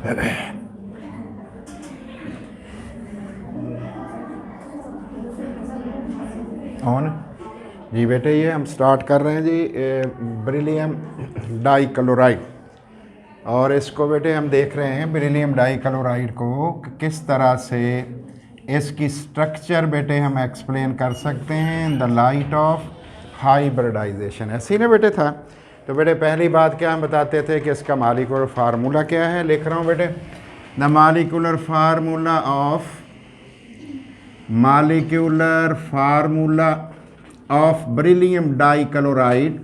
On जी बेटे, ये हम स्टार्ट कर रहे हैं जी बेरिलियम डाइक्लोराइड। और इसको बेटे हम देख रहे हैं बेरिलियम डाइक्लोराइड को किस तरह से इसकी स्ट्रक्चर बेटे हम एक्सप्लेन कर सकते हैं in the light of hybridization. ऐसे ही ना बेटे था। तो बेटे पहली बात क्या हम बताते थे कि इसका मॉलिक्यूलर फार्मूला क्या है। लिख रहा हूँ बेटे, the molecular formula of beryllium dichloride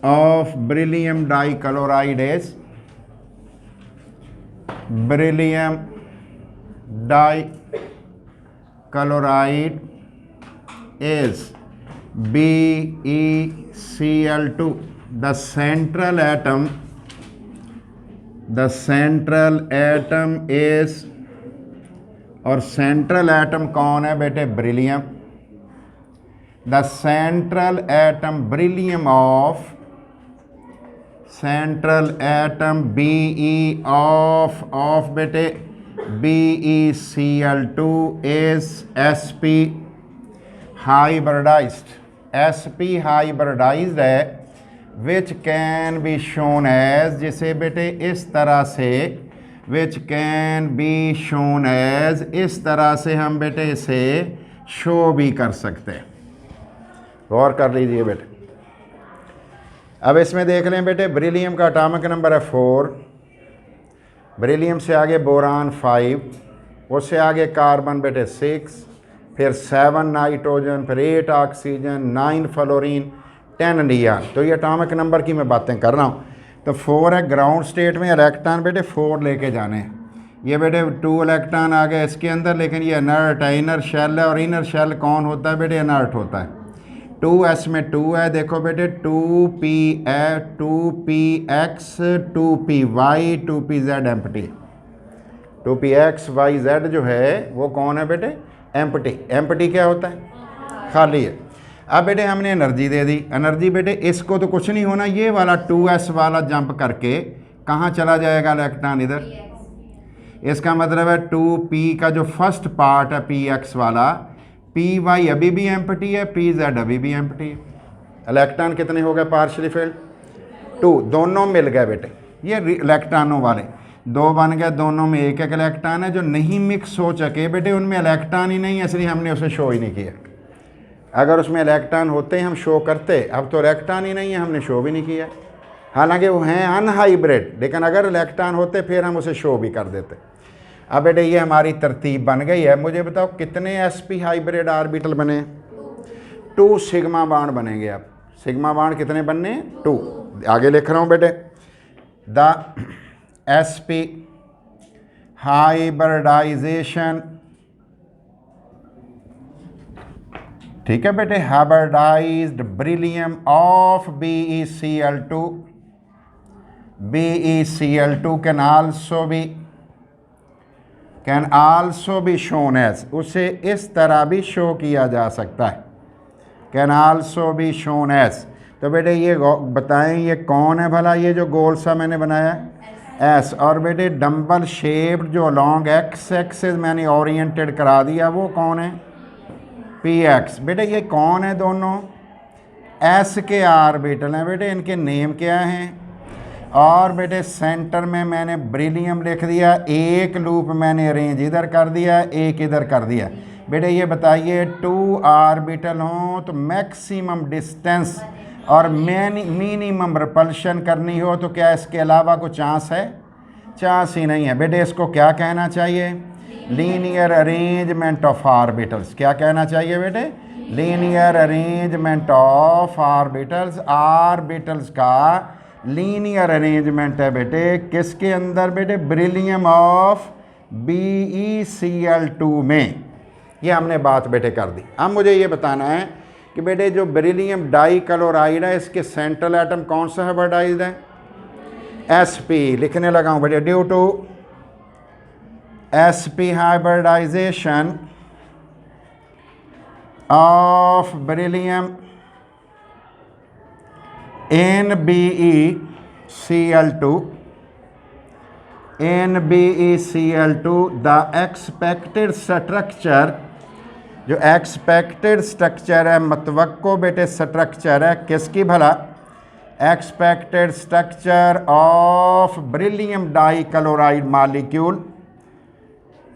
is beryllium dichloride is BeCl2. The central atom is, और सेंट्रल एटम कौन है बेटे? Beryllium. The central atom beryllium central atom Be of बेटे BeCl2 is sp hybridized है, which can be shown as, जिसे बेटे इस तरह से which can be shown as, इस तरह से हम बेटे इसे शो भी कर सकते हैं। गौर कर लीजिए बेटे। अब इसमें देख लें बेटे, बेरिलियम का एटॉमिक नंबर है 4, बेरिलियम से आगे बोरान 5, उससे आगे कार्बन बेटे 6, फिर 7 नाइट्रोजन, फिर 8 ऑक्सीजन, 9 फ्लोरीन, 10 नियॉन। तो ये एटॉमिक नंबर की मैं बातें कर रहा हूँ। तो 4 है ग्राउंड स्टेट में, इलेक्ट्रॉन बेटे 4 लेके जाने हैं। ये बेटे 2 इलेक्ट्रॉन आ गए इसके अंदर, लेकिन ये इनर्ट है, इनर शेल है। और इनर शेल कौन होता है बेटे? इनर्ट होता है। 2s में 2 है, देखो बेटे 2px 2py 2pz empty. 2px y z जो है वो कौन है बेटे? एम्प्टी। एम्प्टी क्या होता है? खाली है। अब बेटे हमने एनर्जी दे दी। एनर्जी बेटे इसको तो कुछ नहीं होना, ये वाला 2s वाला जंप करके कहाँ चला जाएगा इलेक्ट्रॉन? इधर। इसका मतलब है 2p का जो फर्स्ट पार्ट है px वाला, py अभी भी एम्प्टी है, pz अभी भी एम्प्टी है। इलेक्ट्रॉन कितने हो गए पार्शियली फिल्ड? 2। दोनों मिल गए बेटे, ये इलेक्ट्रॉनों वाले 2 बन गए। दोनों में एक एक इलेक्ट्रॉन है। जो नहीं मिक्स हो सके बेटे उनमें इलेक्ट्रॉन ही नहीं है, इसलिए हमने उसे शो ही नहीं किया। अगर उसमें इलेक्ट्रॉन होते हम शो करते। अब तो इलेक्ट्रॉन ही नहीं है, हमने शो भी नहीं किया। हालांकि वो हैं अनहाइब्रिड, लेकिन अगर इलेक्ट्रॉन होते फिर हम उसे शो भी कर देते। अब बेटे ये हमारी तरतीब बन गई है। मुझे बताओ कितने sp हाइब्रिड ऑर्बिटल बने? 2 सिग्मा बॉन्ड बनेंगे। अब सिग्मा बॉन्ड कितने बनने? 2। आगे लिख रहा हूँ बेटे, द sp हाइब्रिडाइजेशन, ठीक है बेटे, hybridized beryllium of BeCl2 can also be shown as, उसे इस तरह भी शो किया जा सकता है। Can also be shown as. तो बेटे ये बताएं ये कौन है भला? ये जो गोल सा मैंने बनाया एस, और बेटे डम्बल शेप्ड जो लॉन्ग एक्स एक्सिस मैंने ओरिएंटेड करा दिया वो कौन है? px। बेटे ये कौन है? दोनों s के ऑर्बिटल हैं बेटे, इनके नेम क्या हैं? और बेटे सेंटर में मैंने बेरिलियम लिख दिया, एक लूप मैंने अरेंज इधर कर दिया, एक इधर कर दिया। बेटे ये बताइए 2 ऑर्बिटल हों तो मैक्सिमम डिस्टेंस और मिनिमम रिपल्शन करनी हो तो क्या इसके अलावा कोई चांस है? चांस ही नहीं है। बेटे इसको क्या कहना चाहिए? Linear arrangement of orbitals. क्या कहना चाहिए बेटे? Linear arrangement of orbitals. Orbitals का लीनियर अरेंजमेंट है बेटे किसके अंदर बेटे? बेरिलियम ऑफ BeCl2 में। ये हमने बात बेटे कर दी। अब मुझे ये बताना है कि बेटे जो बेरिलियम डाइक्लोराइड है इसके सेंट्रल एटम कौन सा हाइब्रिडाइज्ड है? sp। लिखने लगा हूँ बेटे, due to sp hybridization of beryllium in BeCl2 NBeCl2 the expected structure, जो एक्सपेक्टेड स्ट्रक्चर है, मतवक्को बेटे स्ट्रक्चर है किसकी भला, expected structure of beryllium dichloride molecule,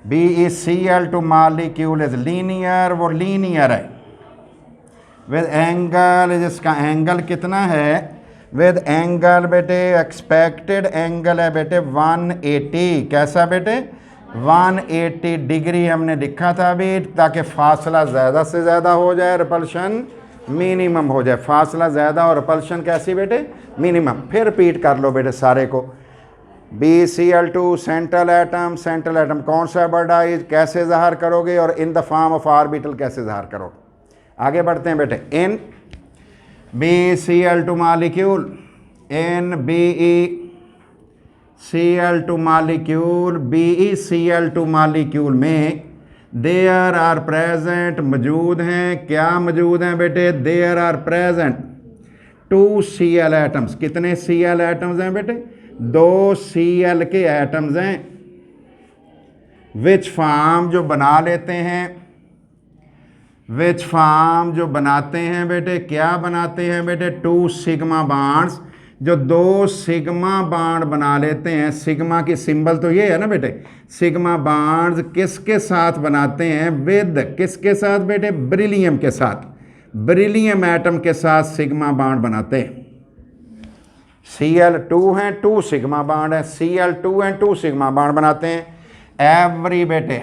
BeCl2 molecule is linear, वो लीनियर है विद एंगल, जिसका एंगल कितना है, विद एंगल बेटे एक्सपेक्टेड एंगल है बेटे 180, कैसा बेटे 180 डिग्री हमने लिखा था अभी, ताकि फासला ज़्यादा से ज़्यादा हो जाए, रिपल्शन मिनिमम हो जाए, फासला ज़्यादा और रिपल्शन कैसी बेटे मिनिमम। फिर रिपीट कर लो बेटे सारे को, BeCl2 सेंट्रल एटम कौन सा बड़ा है, कैसे ज़ाहिर करोगे, और in the form of orbital कैसे ज़ाहिर करोगे। आगे बढ़ते हैं बेटे, in BeCl2 molecule, in BeCl2 molecule, BeCl2 molecule में देयर आर प्रेजेंट, मौजूद हैं, क्या मौजूद हैं बेटे, there are present 2 Cl atoms, कितने Cl एटम्स हैं बेटे, 2 Cl के एटम्स हैं, विच फॉर्म जो बना लेते हैं, विच फॉर्म जो बनाते हैं बेटे, क्या बनाते हैं बेटे 2 सिग्मा बॉन्ड्स, जो 2 सिग्मा बॉन्ड बना लेते हैं, सिग्मा की सिंबल तो ये है ना बेटे, सिग्मा बॉन्ड्स किसके साथ बनाते हैं, विद किसके साथ बेटे, बेरिलियम के साथ, बेरिलियम एटम के साथ सिग्मा बॉन्ड बनाते हैं। Cl2 हैं, 2 सिग्मा बॉन्ड है, Cl2 हैं, 2 सिग्मा बॉन्ड बनाते हैं। एवरी बेटे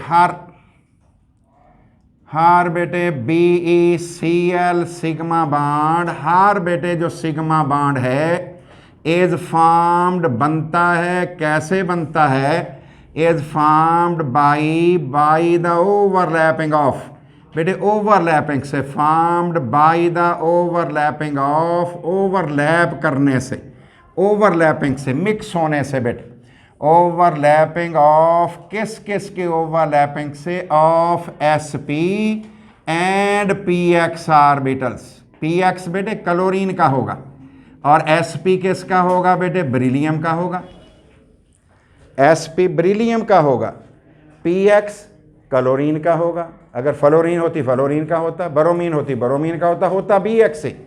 हर बेटे BeCl सिग्मा बॉन्ड, हर बेटे जो सिग्मा बॉन्ड है इज फॉर्म्ड बनता है, कैसे बनता है, is formed by the overlapping of, बेटे ओवरलैपिंग से, formed by the overlapping of, overlap करने से, ओवरलैपिंग से, मिक्स होने से बेटे, ओवरलैपिंग ऑफ किस किस की ओवरलैपिंग से, of sp and px orbitals, px बेटे क्लोरीन का होगा और sp किसका होगा बेटे, बेरिलियम का होगा, sp बेरिलियम का होगा, px क्लोरीन का होगा, अगर फ्लोरीन होती फ्लोरीन का होता, ब्रोमीन होती ब्रोमीन का होता bx से।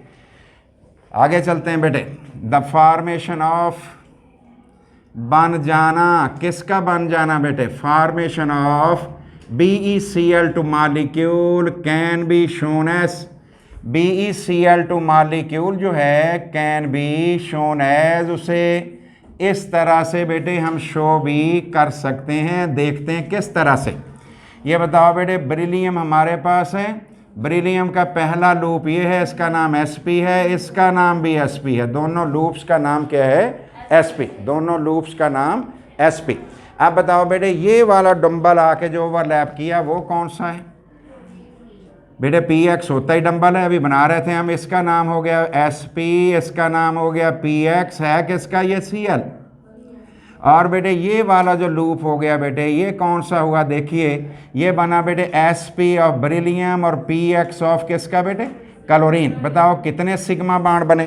आगे चलते हैं बेटे, द फॉर्मेशन ऑफ, बन जाना, किसका बन जाना बेटे, formation of BeCl2 molecule can be shown as, BeCl2 molecule जो है कैन बी शोन एज, उसे इस तरह से बेटे हम शो भी कर सकते हैं, देखते हैं किस तरह से। ये बताओ बेटे, बेरिलियम हमारे पास है, बेरिलियम का पहला लूप ये है, इसका नाम sp है, इसका नाम भी sp है, दोनों लूप्स का नाम क्या है, sp, दोनों लूप्स का नाम sp। अब बताओ बेटे, ये वाला डंबल आके जो ओवरलैप किया वो कौन सा है बेटे, px होता ही डंबल है, अभी बना रहे थे हम, इसका नाम हो गया sp, इसका नाम हो गया px, है किसका, ये Cl। और बेटे ये वाला जो लूप हो गया बेटे, ये कौन सा हुआ, देखिए ये बना बेटे sp ऑफ बेरिलियम और px ऑफ किसका बेटे, क्लोरीन। बताओ कितने सिग्मा बॉन्ड बने,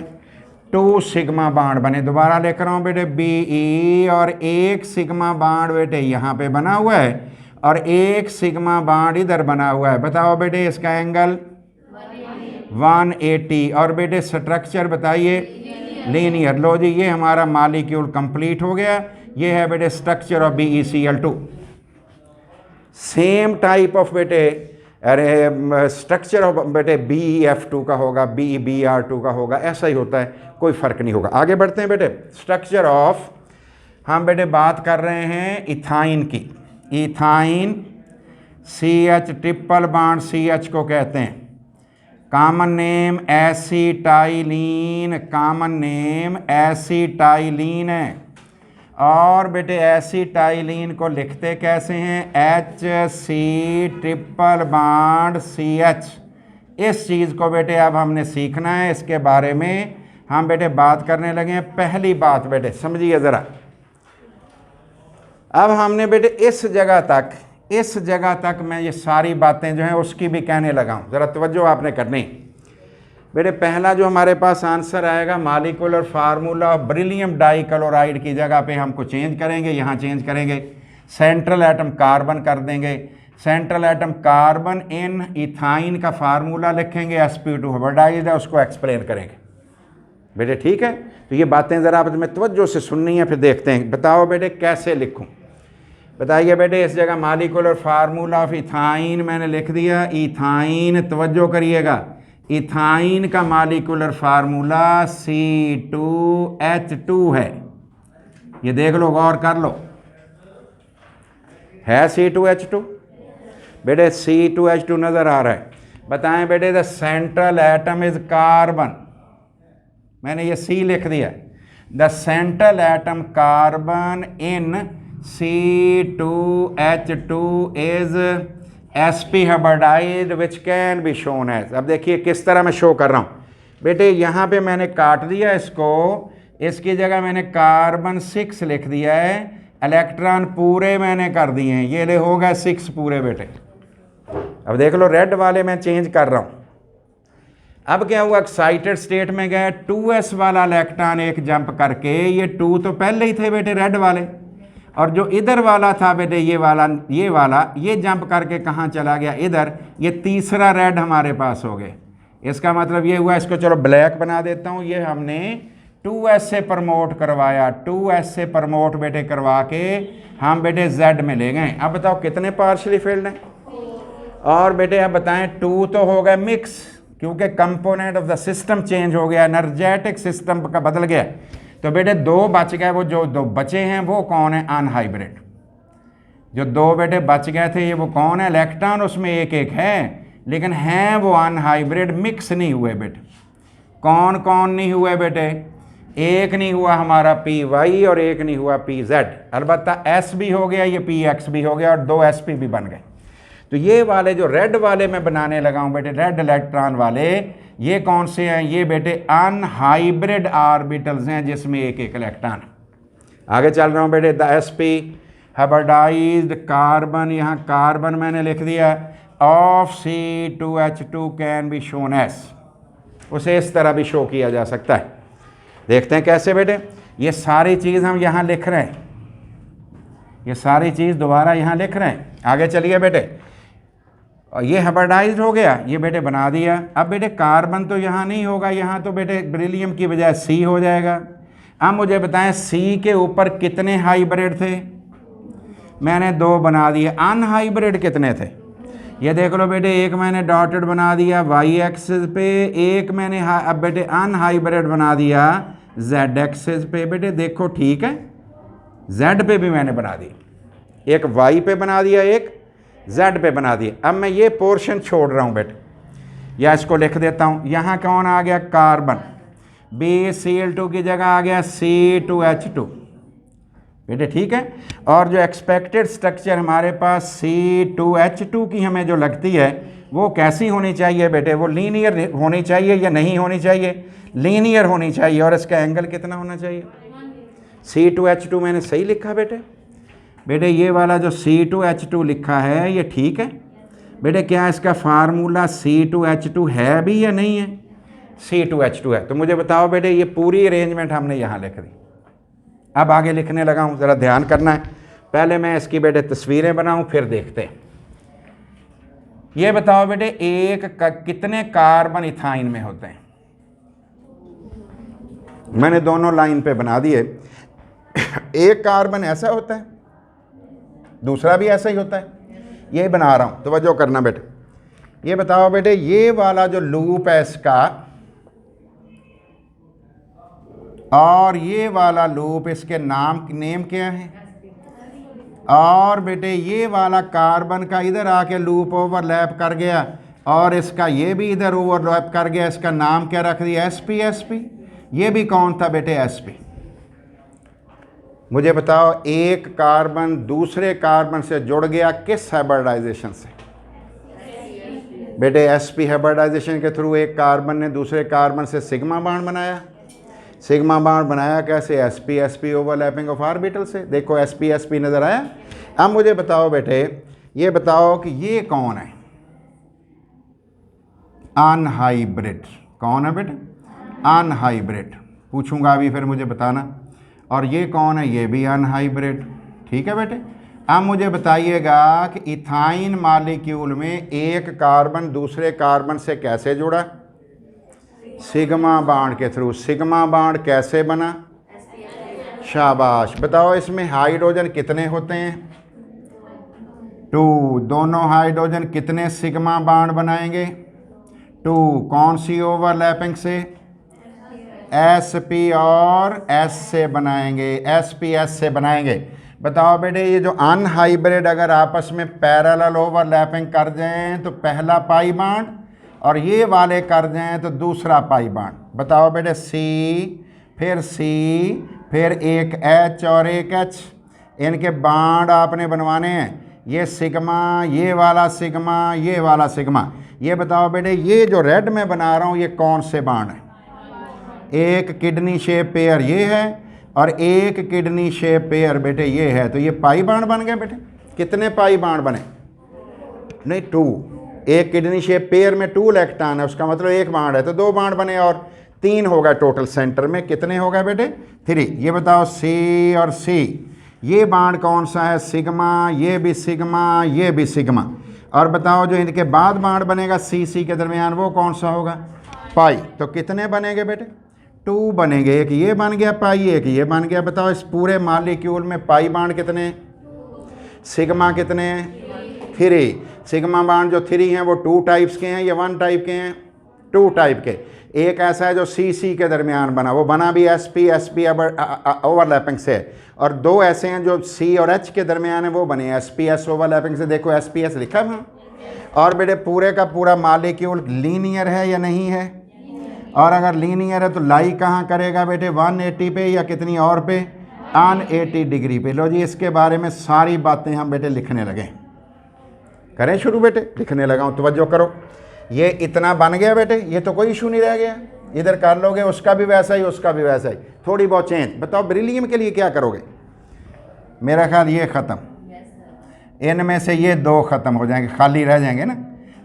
2 सिग्मा बॉन्ड बने। दोबारा लेकर रहा हूँ बेटे, Be और एक सिग्मा बॉन्ड बेटे यहाँ पे बना हुआ है और एक सिग्मा बॉन्ड इधर बना हुआ है। बताओ बेटे इसका एंगल 180 और बेटे स्ट्रक्चर बताइए लीनियर। लो जी, ये हमारा मॉलिक्यूल कंप्लीट हो गया। ये है बेटे structure of BeCl2। Same type of बेटे अरे स्ट्रक्चर ऑफ बेटे BeF2 का होगा, BeBr2 का होगा, ऐसा ही होता है, कोई फ़र्क नहीं होगा। आगे बढ़ते हैं बेटे, स्ट्रक्चर ऑफ, हम बेटे बात कर रहे हैं इथाइन की। Ethyne CH triple bond CH को कहते हैं, common name acetylene, common name acetylene है। और बेटे एसिटाइलिन को लिखते कैसे हैं, HC ट्रिपल बॉन्ड CH। इस चीज़ को बेटे अब हमने सीखना है, इसके बारे में हम बेटे बात करने लगे हैं। पहली बात बेटे समझिए ज़रा, अब हमने बेटे इस जगह तक मैं ये सारी बातें जो हैं उसकी भी कहने लगा हूँ, ज़रा तवज्जो आपने करनी। बेटे पहला जो हमारे पास आंसर आएगा molecular formula of beryllium dichloride की जगह पे हमको चेंज करेंगे, यहाँ चेंज करेंगे, सेंट्रल एटम कार्बन कर देंगे, सेंट्रल एटम कार्बन इन इथाइन का फार्मूला लिखेंगे, sp2 हाइब्रिडाइज्ड है, उसको एक्सप्लेन करेंगे। बेटे ठीक है, तो ये बातें ज़रा आप में तवज्जो से सुननी है, फिर देखते हैं। बताओ बेटे कैसे लिखूं, बताइए बेटे। इस जगह मॉलिक्यूलर फार्मूला ऑफ इथाइन मैंने लिख दिया, इथाइन, तवज्जो करिएगा, इथाइन का मॉलिक्यूलर फार्मूला C2H2 है। ये देख लो, गौर कर लो, है C2H2। बेटे C2H2 नज़र आ रहा है। बताएं बेटे, the central atom is carbon, मैंने ये C लिख दिया, the central atom carbon in C2H2 is sp hybridized which can be shown as. अब देखिए किस तरह मैं शो कर रहा हूँ बेटे, यहाँ पे मैंने काट दिया इसको, इसकी जगह मैंने कार्बन 6 लिख दिया है, इलेक्ट्रॉन पूरे मैंने कर दिए हैं, ये ले हो गए 6 पूरे बेटे। अब देख लो रेड वाले मैं चेंज कर रहा हूँ। अब क्या हुआ, एक्साइटेड स्टेट में गए, 2s वाला इलेक्ट्रॉन एक जंप करके, ये 2 तो पहले ही थे बेटे रेड वाले, और जो इधर वाला था बेटे ये वाला ये जंप करके कहाँ चला गया, इधर, ये तीसरा रेड हमारे पास हो गए। इसका मतलब ये हुआ, इसको चलो ब्लैक बना देता हूँ, ये हमने 2s से प्रमोट करवाया, 2s से प्रमोट बेटे करवा के हम बेटे z में ले गए। अब बताओ कितने पार्शली फिल्ड हैं, और बेटे अब बताएं 2 तो हो गए मिक्स, क्योंकि component of the system change हो गया, एनर्जेटिक सिस्टम का बदल गया, तो बेटे 2 बच गए। वो जो 2 बचे हैं वो कौन है, अनहाइब्रिड। जो 2 बेटे बच गए थे ये वो कौन है, इलेक्ट्रॉन उसमें एक एक है, लेकिन हैं वो अनहाइब्रिड, मिक्स नहीं हुए बेटे। कौन कौन नहीं हुए बेटे, एक नहीं हुआ हमारा py और एक नहीं हुआ pz, अलबत्ता s भी हो गया, ये px भी हो गया, और 2 sp भी बन गए। तो ये वाले जो रेड वाले मैं बनाने लगा हूँ बेटे, रेड इलेक्ट्रॉन वाले, ये कौन से हैं, ये बेटे अनहाइब्रिड ऑर्बिटल्स हैं जिसमें एक एक इलेक्ट्रॉन। आगे चल रहा हूँ बेटे, द sp हाइब्रिडाइज्ड कार्बन, यहाँ कार्बन मैंने लिख दिया, of C2H2 can be shown as, उसे इस तरह भी शो किया जा सकता है। देखते हैं कैसे बेटे। ये सारी चीज़ हम यहाँ लिख रहे हैं, ये सारी चीज़ दोबारा यहाँ लिख रहे हैं। आगे चलिए बेटे, और ये हाइब्रिडाइज्ड हो गया, ये बेटे बना दिया। अब बेटे कार्बन तो यहाँ नहीं होगा, यहाँ तो बेटे बेरिलियम की बजाय C हो जाएगा। अब मुझे बताएं C के ऊपर कितने हाइब्रिड थे, मैंने 2 बना दिए। अनहाइब्रिड कितने थे, ये देख लो बेटे, एक मैंने डॉटेड बना दिया y एक्सिस पे, एक मैंने अब बेटे अनहाइब्रिड बना दिया z एक्सिस पे। बेटे देखो ठीक है, z पे भी मैंने बना दी, एक y पे बना दिया, एक z पे बना दिया। अब मैं ये पोर्शन छोड़ रहा हूँ बेटे, या इसको लिख देता हूँ, यहाँ कौन आ गया, कार्बन, BCl2 की जगह आ गया C2H2 बेटे, ठीक है। और जो एक्सपेक्टेड स्ट्रक्चर हमारे पास C2H2 की हमें जो लगती है वो कैसी होनी चाहिए बेटे, वो लीनियर होनी चाहिए या नहीं होनी चाहिए, लीनियर होनी चाहिए। और इसका एंगल कितना होना चाहिए, C2H2 मैंने सही लिखा बेटे। बेटे ये वाला जो C2H2 लिखा है ये ठीक है बेटे। क्या इसका फार्मूला C2H2 है भी या नहीं है, C2H2 है। तो मुझे बताओ बेटे, ये पूरी अरेंजमेंट हमने यहाँ लिख दी। अब आगे लिखने लगा हूँ, ज़रा ध्यान करना है। पहले मैं इसकी बेटे तस्वीरें बनाऊँ, फिर देखते हैं। ये बताओ बेटे, कितने कार्बन इथाइन में होते हैं, मैंने दोनों लाइन पे बना दिए। एक कार्बन ऐसा होता है, दूसरा भी ऐसा ही होता है, ये बना रहा हूँ, तवज्जो करना बेटे। ये बताओ बेटे, ये वाला जो लूप है इसका और ये वाला लूप, इसके नेम क्या है, और बेटे ये वाला कार्बन का इधर आके लूप ओवरलैप कर गया और इसका ये भी इधर ओवरलैप कर गया, इसका नाम क्या रख दिया, sp। ये भी कौन था बेटे, sp। मुझे बताओ, एक कार्बन दूसरे कार्बन से जुड़ गया किस हाइब्रिडाइजेशन से बेटे, sp हाइब्रिडाइजेशन के थ्रू एक कार्बन ने दूसरे कार्बन से सिग्मा बॉन्ड बनाया। सिग्मा बॉन्ड बनाया कैसे, sp ओवरलैपिंग ऑफ ऑर्बिटल से। देखो sp नज़र आया। अब मुझे बताओ बेटे, ये बताओ कि ये कौन है, अनहाइब्रिड। कौन है बेटे? अनहाइब्रिड। पूछूंगा अभी फिर मुझे बताना। और ये कौन है? ये भी अनहाइब्रिड। ठीक है बेटे। अब मुझे बताइएगा कि इथाइन मॉलिक्यूल में एक कार्बन दूसरे कार्बन से कैसे जुड़ा? सिग्मा बॉन्ड के थ्रू। सिग्मा बॉन्ड कैसे बना? शाबाश। बताओ इसमें हाइड्रोजन कितने होते हैं? 2। दोनों हाइड्रोजन कितने सिग्मा बॉन्ड बनाएंगे? 2। कौन सी ओवरलैपिंग से? sp और s से बनाएंगे। sp s से बनाएंगे। बताओ बेटे ये जो अनहाइब्रिड अगर आपस में पैरेलल ओवरलैपिंग कर जाएं तो पहला पाई बॉन्ड, और ये वाले कर जाएं तो दूसरा पाई बॉन्ड। बताओ बेटे C फिर C फिर एक H और एक H, इनके बॉन्ड आपने बनवाने हैं। ये सिग्मा, ये वाला सिग्मा, ये वाला सिग्मा। ये बताओ बेटे ये जो रेड में बना रहा हूँ ये कौन से बॉन्ड है? एक किडनी शेप पेयर ये है और एक किडनी शेप पेयर बेटे ये है। तो ये पाई बॉन्ड बन गए बेटे। कितने पाई बॉन्ड बने? नहीं 2। एक किडनी शेप पेयर में 2 इलेक्ट्रॉन है, उसका मतलब एक बॉन्ड है, तो 2 बॉन्ड बने और 3 हो गए टोटल। सेंटर में कितने हो गए बेटे? 3। ये बताओ C और C, ये बॉन्ड कौन सा है? सिग्मा, ये भी सिग्मा, ये भी सिग्मा। और बताओ जो इनके बाद बॉन्ड बनेगा C के दरमियान वो कौन सा होगा? पाई। तो कितने बनेंगे बेटे? 2 बनेंगे। एक ये बन गया पाई, एक ये बन गया। बताओ इस पूरे मॉलिक्यूल में पाई बॉन्ड कितने हैं? सिग्मा कितने हैं? 3। सिग्मा बॉन्ड जो 3 हैं वो 2 टाइप्स के हैं या 1 टाइप के हैं? 2 टाइप के। एक ऐसा है जो C के दरमियान बना, वो बना भी sp ओवरलैपिंग से, और 2 ऐसे हैं जो C और H के दरमियान है, वो बने sp s ओवरलैपिंग से। देखो sp s लिखा है। और बेटे पूरे का पूरा मॉलिक्यूल लीनियर है या नहीं है? और अगर लीनियर है तो लाई कहाँ करेगा बेटे? 180 पे या कितनी और पे? 180 डिग्री पे। लो जी इसके बारे में सारी बातें हम बेटे लिखने लगे। करें शुरू बेटे? लिखने लगा हूँ, तवज्जो करो। ये इतना बन गया बेटे, ये तो कोई इशू नहीं रह गया। इधर कर लोगे, उसका भी वैसा ही, उसका भी वैसा ही, थोड़ी बहुत चेंज। बताओ बेरिलियम के लिए क्या करोगे? मेरा ख्याल ये ख़त्म, इनमें से ये 2 ख़त्म हो जाएंगे, खाली रह जाएंगे ना।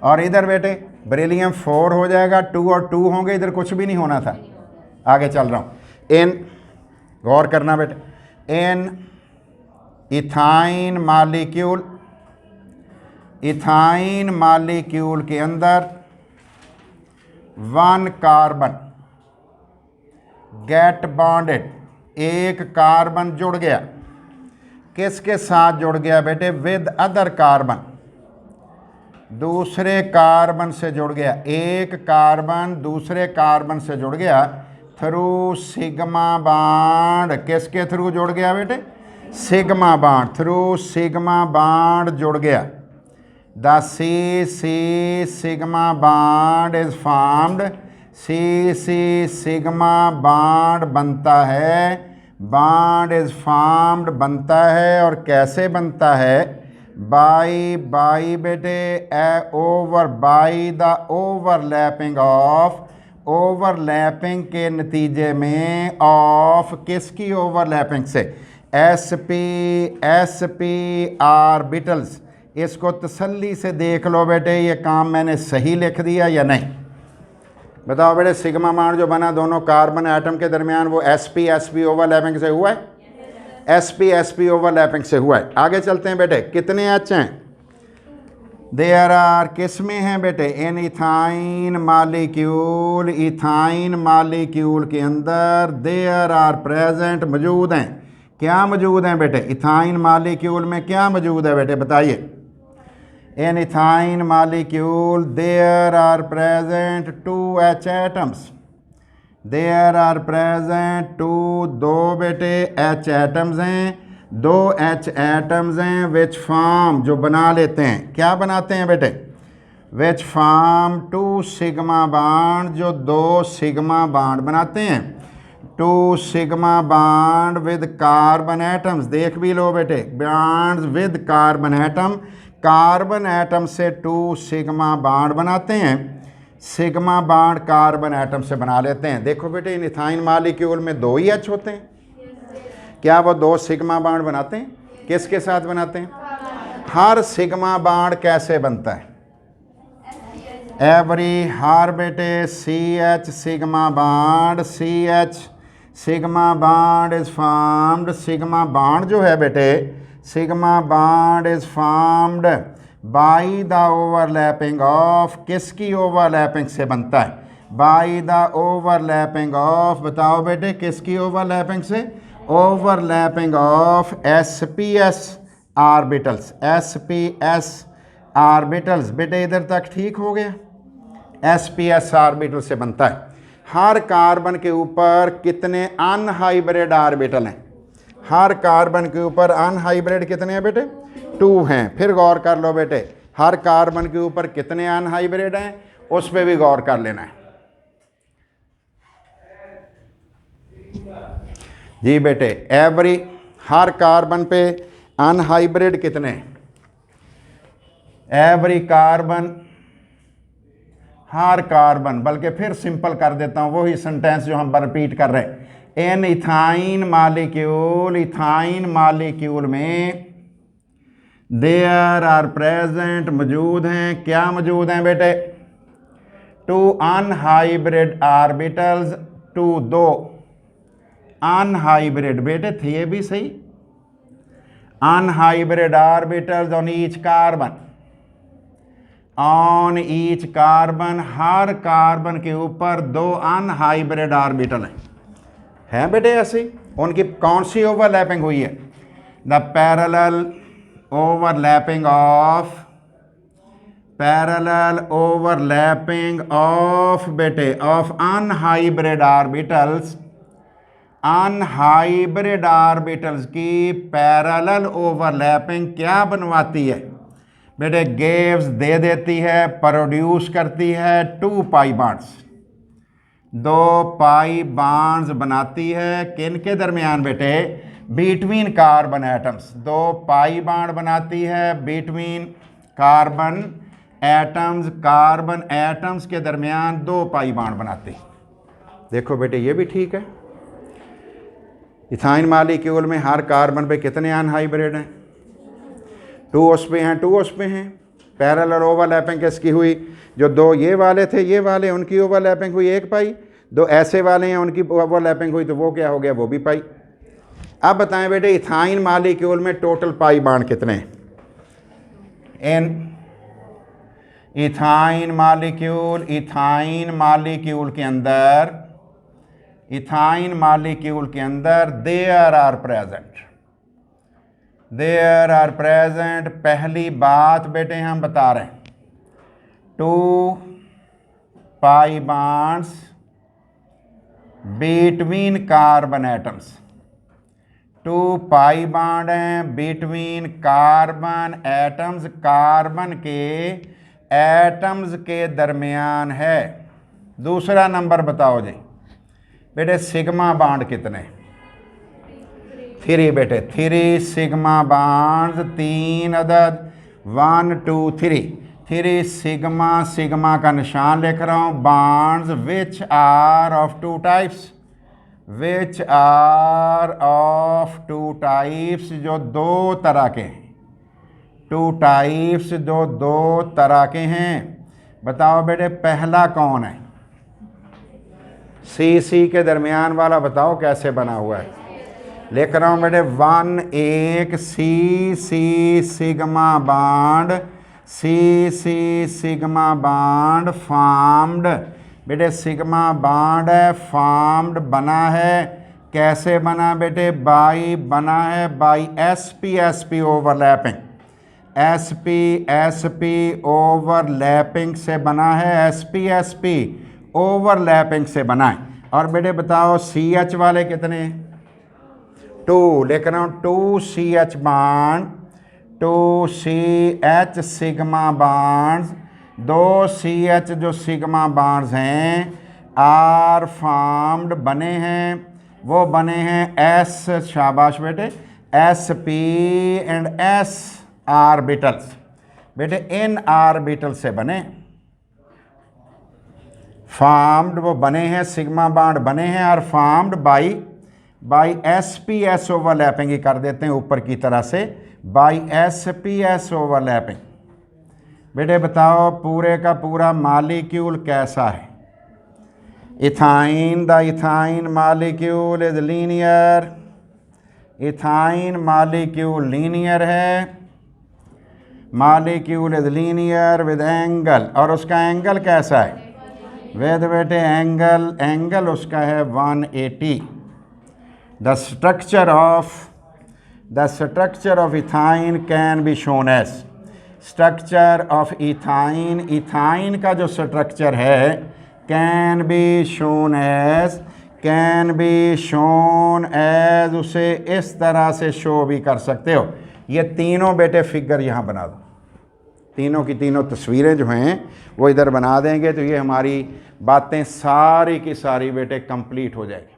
और इधर बेटे बेरिलियम 4 हो जाएगा, 2 और 2 होंगे, इधर कुछ भी नहीं होना था। आगे चल रहा हूँ। इन गौर करना बेटे, इन इथाइन मॉलिक्यूल, इथाइन मॉलिक्यूल के अंदर 1 कार्बन गेट बॉन्डेड, एक कार्बन जुड़ गया। किसके साथ जुड़ गया बेटे? विद अदर कार्बन, दूसरे कार्बन से जुड़ गया। एक कार्बन दूसरे कार्बन से जुड़ गया थ्रू सिग्मा बॉन्ड। किसके थ्रू जुड़ गया बेटे? Sigma bond. Through sigma bond जुड़ गया। The C sigma bond is formed. C sigma bond बनता है, बॉन्ड इज फॉर्म्ड बनता है। और कैसे बनता है? बाई बेटे over by the overlapping of, overlapping के नतीजे में ऑफ, किसकी ओवरलैपिंग से? sp orbitals. इसको तसल्ली से देख लो बेटे, ये काम मैंने सही लिख दिया या नहीं? बताओ बेटे सिग्मा बॉन्ड जो बना दोनों कार्बन एटम के दरमियान वो sp ओवरलैपिंग से हुआ है? sp ओवरलैपिंग से हुआ है। आगे चलते हैं बेटे। कितने H हैं? देयर आर, किस में हैं बेटे? इन इथाइन मॉलिक्यूल, इथाइन मॉलिक्यूल के अंदर देयर आर प्रेजेंट, मौजूद हैं। क्या मौजूद हैं बेटे? इथाइन मॉलिक्यूल में क्या मौजूद है बेटे? बताइए। In ethyne molecule there are present 2 H atoms. There are present 2 बेटे H एटम्स हैं, 2 H एटम्स हैं विच फॉर्म, जो बना लेते हैं। क्या बनाते हैं बेटे? विच फॉर्म 2 सिग्मा बॉन्ड, जो 2 सिग्मा बॉन्ड बनाते हैं। 2 sigma bond with carbon atoms. देख भी लो बेटे, bonds with carbon atom, carbon atom से 2 सिग्मा बॉन्ड बनाते हैं। सिग्मा बॉन्ड कार्बन एटम से बना लेते हैं। देखो बेटे इन इथाइन मॉलिक्यूल में 2 ही H होते हैं। क्या वो 2 सिग्मा बॉन्ड बनाते हैं? किसके साथ बनाते हैं? हर सिग्मा बॉन्ड कैसे बनता है? एवरी हर बेटे CH sigma bond CH sigma bond is formed, sigma bond जो है बेटे sigma bond is formed by the overlapping of, किसकी ओवरलैपिंग से बनता है? बाई द ओवरलैपिंग ऑफ, बताओ बेटे किसकी ओवरलैपिंग से? Overlapping of SPS orbitals, SPS orbitals. बेटे इधर तक ठीक हो गया? SPS ऑर्बिटल से बनता है। हर कार्बन के ऊपर कितने अनहाइब्रिड ऑर्बिटल हैं? हर कार्बन के ऊपर अनहाइब्रिड कितने हैं बेटे? 2 हैं। फिर गौर कर लो बेटे, हर कार्बन के ऊपर कितने अनहाइब्रिड हैं, उस पर भी गौर कर लेना है जी बेटे। एवरी हर कार्बन पे अनहाइब्रिड कितने? एवरी कार्बन, हर कार्बन, बल्कि फिर सिंपल कर देता हूँ वही सेंटेंस जो हम रिपीट कर रहे हैं। In ethyne molecule, ethyne molecule में देयर आर प्रेजेंट, मौजूद हैं, क्या मौजूद हैं बेटे? 2 अनहाइब्रिड ऑर्बिटल्स, 2 अनहाइब्रिड बेटे थे ये भी सही, unhybrid orbitals on each carbon, on each carbon, her carbon के ऊपर 2 अनहाइब्रिड ऑर्बिटल हैं बेटे ऐसे। उनकी कौन सी ओवरलैपिंग हुई है? The parallel overlapping of, parallel overlapping of बेटे of unhybrid orbitals, unhybrid orbitals की पैरेलल ओवरलैपिंग क्या बनवाती है बेटे? गेव्स दे देती है, प्रोड्यूस करती है 2 पाई बॉन्ड्स, 2 पाई बॉन्ड्स बनाती है। किन के दरमियान बेटे? Between carbon atoms, 2 pi bond बनाती है between carbon atoms, carbon atoms के दरमियान 2 पाई बॉन्ड बनाती। देखो बेटे ये भी ठीक है। इथाइन मॉलिक्यूल में हर कार्बन पे कितने अनहाइब्रिड हैं? 2 उस पे हैं, 2 उस पे हैं। पैरेलल ओवरलैपिंग किसकी हुई? जो 2 ये वाले थे, ये वाले, उनकी ओवरलैपिंग हुई 1 पाई, 2 ऐसे वाले हैं उनकी ओवरलैपिंग हुई, तो वो क्या हो गया? वो भी पाई। अब बताएं बेटे इथाइन मॉलिक्यूल में टोटल पाई बॉन्ड कितने हैं? In ethyne molecule, ethyne molecule के अंदर, इथाइन मॉलिक्यूल के अंदर there are present, there are present, पहली बात बेटे हम बता रहे हैं 2 pi bonds between carbon atoms, 2 pi bond हैं बिटवीन कार्बन एटम्स, कार्बन के एटम्स के दरमियान है। दूसरा नंबर बताओ जी बेटे सिग्मा बॉन्ड कितने? 3 बेटे, 3 सिग्मा बॉन्ड्स, 3 अदद, 1 2 3, 3 सिग्मा, सिग्मा का निशान लिख रहा हूँ। Bonds which are of 2 types, which are of 2 types, जो 2 तरह के हैं, 2 टाइप्स जो 2 तरह के हैं। बताओ बेटे पहला कौन है? C के दरमियान वाला बताओ कैसे बना हुआ है? लिख रहा हूँ बेटे 1 एक C sigma bond, C sigma bond formed, बेटे सिग्मा बॉन्ड है, फॉर्म्ड बना है। कैसे बना बेटे? बाई बना है by SP overlapping, SP overlapping से बना है, SP ओवरलैपिंग से बनाए। और बेटे बताओ CH वाले कितने? 2, लिख रहा हूँ 2 CH bond, 2 CH sigma bonds, 2 CH जो सिग्मा बॉन्ड्स हैं आर फॉर्म्ड बने हैं, वो बने हैं S, शाबाश बेटे, SP एंड S ऑर्बिटल्स, बेटे इन ऑर्बिटल से बने, फॉर्म्ड वो बने हैं, सिग्मा बॉन्ड बने हैं और फॉर्म्ड बाई SPS ओवरलैपिंग ही कर देते हैं ऊपर की तरह से, बाई SPS ओवरलैपिंग, बेटे बताओ पूरे का पूरा मालिक्यूल कैसा है? Ethyne, the ethyne molecule is linear, ethyne molecule linear है, molecule is linear with angle, और उसका एंगल कैसा है? विद बेटे एंगल उसका है 180। The structure of ethyne can be shown as, structure of ethyne, ethyne का जो स्ट्रक्चर है कैन बी शोन एज, उसे इस तरह से शो भी कर सकते हो। ये तीनों बेटे फिगर यहाँ बना दो, तीनों की तीनों तस्वीरें जो हैं वो इधर बना देंगे तो ये हमारी बातें सारी की सारी बेटे कंप्लीट हो जाएगी।